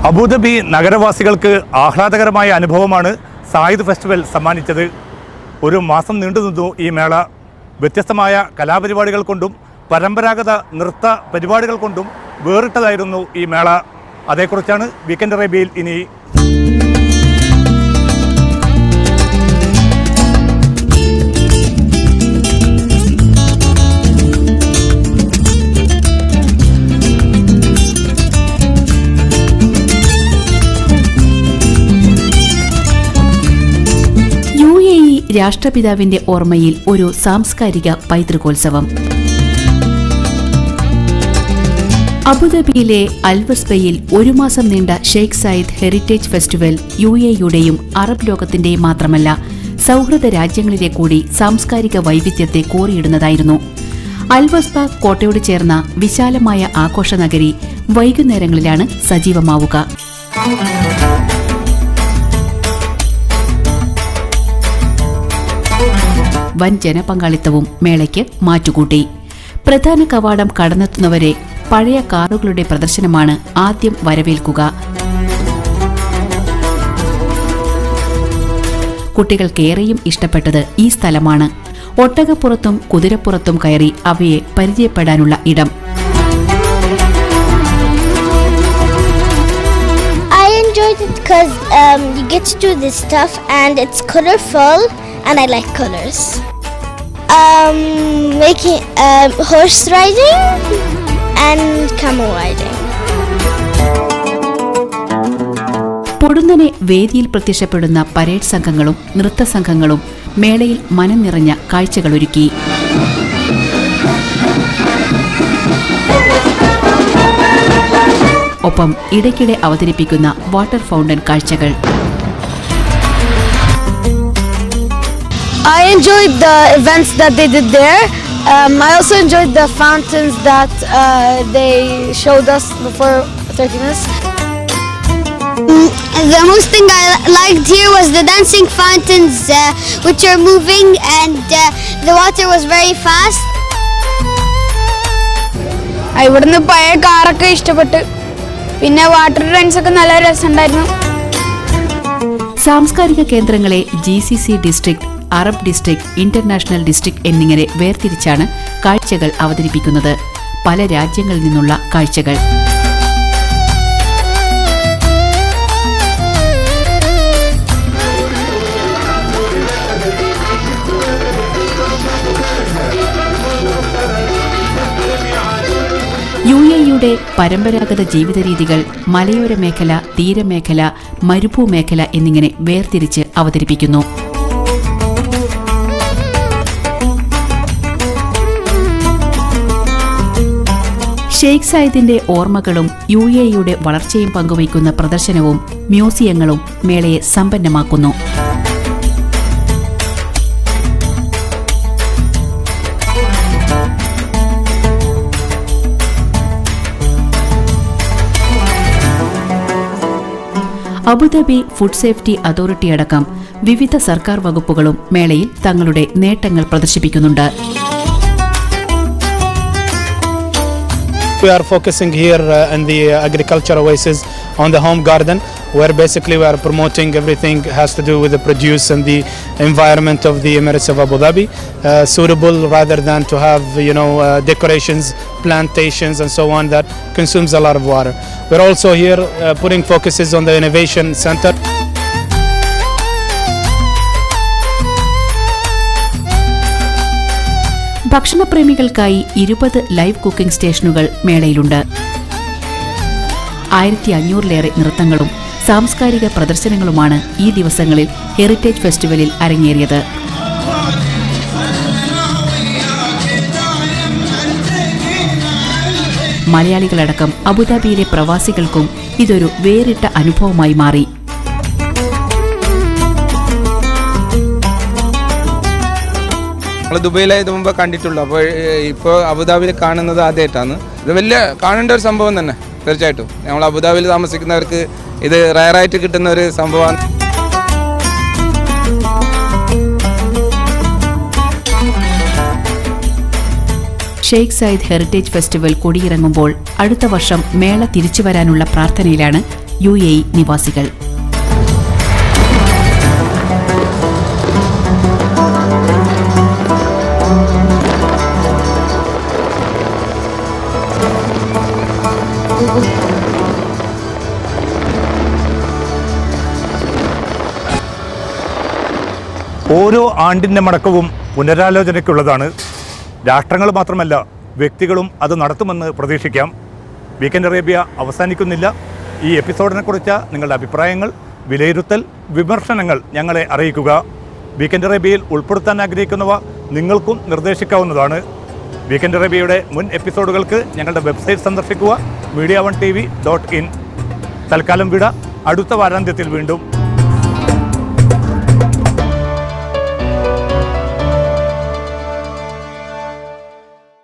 Abu Dhabi നഗരവാസികൾക്ക് ആഹ്ലാദകരമായ അനുഭവമാണ് Zayed festival സമ്മാനിച്ചത്. ഒരു മാസം നീണ്ടുനിന്നു ഈ മേള. വ്യത്യസ്തമായ കലാപരിപാടികൾ കൊണ്ടും പരമ്പരാഗത നൃത്ത പരിപാടികൾ കൊണ്ടും വേറിട്ടതായിരുന്നു ഈ മേള. അതേക്കുറിച്ചാണ് വീക്കെൻഡ് അറേബ്യയിൽ ഇനി. രാഷ്ട്രപിതാവിന്റെ ഓർമ്മയിൽ ഒരു സാംസ്കാരിക പൈതൃകോത്സവം. അബുദാബിയിലെ അൽവസ്ബയിൽ ഒരു മാസം നീണ്ട ഷെയ്ഖ് സായിദ് ഹെറിറ്റേജ് ഫെസ്റ്റിവൽ UAEയുടെയും അറബ് ലോകത്തിന്റെയും മാത്രമല്ല സൗഹൃദ രാജ്യങ്ങളിലെ കൂടി സാംസ്കാരിക വൈവിധ്യത്തെ കോറിയിടുന്നതായിരുന്നു. അൽവസ്ബ കോട്ടയോട് ചേർന്ന വിശാലമായ ആഘോഷനഗരി വൈകുന്നേരങ്ങളിലാണ് സജീവമാവുക. വൻ ജനപങ്കാളിത്തവും മേളയ്ക്ക് മാറ്റുകൂട്ടി. പ്രധാന കവാടം കടന്നെത്തുന്നവരെ പഴയ കാറുകളുടെ പ്രദർശനമാണ് ആദ്യം വരവേൽക്കുക. കുട്ടികൾക്കേറെയും ഇഷ്ടപ്പെട്ടത് ഈ സ്ഥലമാണ്. ഒട്ടകപ്പുറത്തും കുതിരപ്പുറത്തും കയറി അവയെ പരിചയപ്പെടാനുള്ള ഇടം. I enjoyed it because you get to do this stuff and it's colorful. And I like colors. Making horse riding and camel riding. പൊടുന്നനെ വേദിയിൽ പ്രത്യക്ഷപ്പെടുന്ന പരേഡ് സംഘങ്ങളും നൃത്തസംഘങ്ങളും മേളയിൽ മനം നിറഞ്ഞ കാഴ്ചകളൊരുക്കി. ഒപ്പം ഇടയ്ക്കിടെ അവതരിപ്പിക്കുന്ന വാട്ടർ ഫൗണ്ടൻ കാഴ്ചകൾ. I enjoyed the events that they did there. I also enjoyed the fountains that they showed us before 30 minutes. The most thing I liked here was the dancing fountains which are moving and the water was very fast. ഇവിടുന്ന് പഴയ കാറൊക്കെ ഇഷ്ടപ്പെട്ടു. പിന്നെ water rides ഒക്കെ നല്ല രസമുണ്ടായിരുന്നു. സാംസ്കാരിക കേന്ദ്രങ്ങളെ GCC district, Arab district, international district എന്നിങ്ങനെ വേർതിരിച്ചാണ് കാഴ്ചകൾ അവതരിപ്പിക്കുന്നത്. പല രാജ്യങ്ങളിൽ നിന്നുള്ള കാഴ്ചകൾ. UAEയുടെ പരമ്പരാഗത ജീവിത രീതികൾ മലയോര മേഖല, തീരമേഖല, മരുഭൂമേഖല എന്നിങ്ങനെ വേർതിരിച്ച് അവതരിപ്പിക്കുന്നു. ഷെയ്ഖ് സായിദിന്റെ ഓർമ്മകളും UAEയുടെ വളർച്ചയും പങ്കുവയ്ക്കുന്ന പ്രദർശനവും മ്യൂസിയങ്ങളും മേളയെ സമ്പന്നമാക്കുന്നു. അബുദാബി ഫുഡ് സേഫ്റ്റി അതോറിറ്റി അടക്കം വിവിധ സർക്കാർ വകുപ്പുകളും മേളയിൽ തങ്ങളുടെ നേട്ടങ്ങൾ പ്രദർശിപ്പിക്കുന്നുണ്ട്. We are focusing here in the agriculture oasis on the home garden, where basically we are promoting everything has to do with the produce and the environment of the Emirates of Abu Dhabi, suitable rather than to have decorations, plantations and so on that consumes a lot of water. We're also here putting focuses on the innovation center. ഭക്ഷണപ്രേമികൾക്കായി 20 live cooking സ്റ്റേഷനുകൾ മേളയിലുണ്ട്. 1500-ലേറെ നൃത്തങ്ങളും സാംസ്കാരിക പ്രദർശനങ്ങളുമാണ് ഈ ദിവസങ്ങളിൽ heritage ഫെസ്റ്റിവലിൽ അരങ്ങേറിയത്. മലയാളികളടക്കം അബുദാബിയിലെ പ്രവാസികൾക്കും ഇതൊരു വേറിട്ട അനുഭവമായി മാറി. നമ്മൾ ദുബൈയിലായത് മുമ്പ് കണ്ടിട്ടുള്ളൂ. അപ്പോൾ ഇപ്പോൾ അബുദാബിയിൽ കാണുന്നത് ആദ്യമായിട്ടാണ്. ഇത് വലിയ കാണേണ്ട ഒരു സംഭവം തന്നെ തീർച്ചയായിട്ടും. നമ്മൾ അബുദാബിയിൽ താമസിക്കുന്നവർക്ക് ഇത് റയറായിട്ട് കിട്ടുന്ന ഒരു സംഭവമാണ്. ഷെയ്ഖ് സായിദ് ഹെറിറ്റേജ് ഫെസ്റ്റിവൽ കൊടിയിറങ്ങുമ്പോൾ അടുത്ത വർഷം മേള തിരിച്ചുവരാനുള്ള പ്രാർത്ഥനയിലാണ് UAE നിവാസികൾ. ഓരോ ആണ്ടിൻ്റെ മടക്കവും പുനരാലോചനയ്ക്കുള്ളതാണ്. രാഷ്ട്രങ്ങൾ മാത്രമല്ല, വ്യക്തികളും അത് നടത്തുമെന്ന് പ്രതീക്ഷിക്കാം. വീക്കെൻഡ് അറേബ്യ അവസാനിക്കുന്നില്ല. ഈ എപ്പിസോഡിനെക്കുറിച്ച് നിങ്ങളുടെ അഭിപ്രായങ്ങൾ, വിലയിരുത്തൽ, വിമർശനങ്ങൾ ഞങ്ങളെ അറിയിക്കുക. വീക്കെൻഡ് അറേബ്യയിൽ ഉൾപ്പെടുത്താൻ ആഗ്രഹിക്കുന്നവ നിങ്ങൾക്കും നിർദ്ദേശിക്കാവുന്നതാണ്. വീക്കെൻഡ് അറേബ്യയുടെ മുൻ എപ്പിസോഡുകൾക്ക് ഞങ്ങളുടെ വെബ്സൈറ്റ് സന്ദർശിക്കുക, media1tv.in. തൽക്കാലം വിട. അടുത്ത വാരാന്ത്യത്തിൽ വീണ്ടും.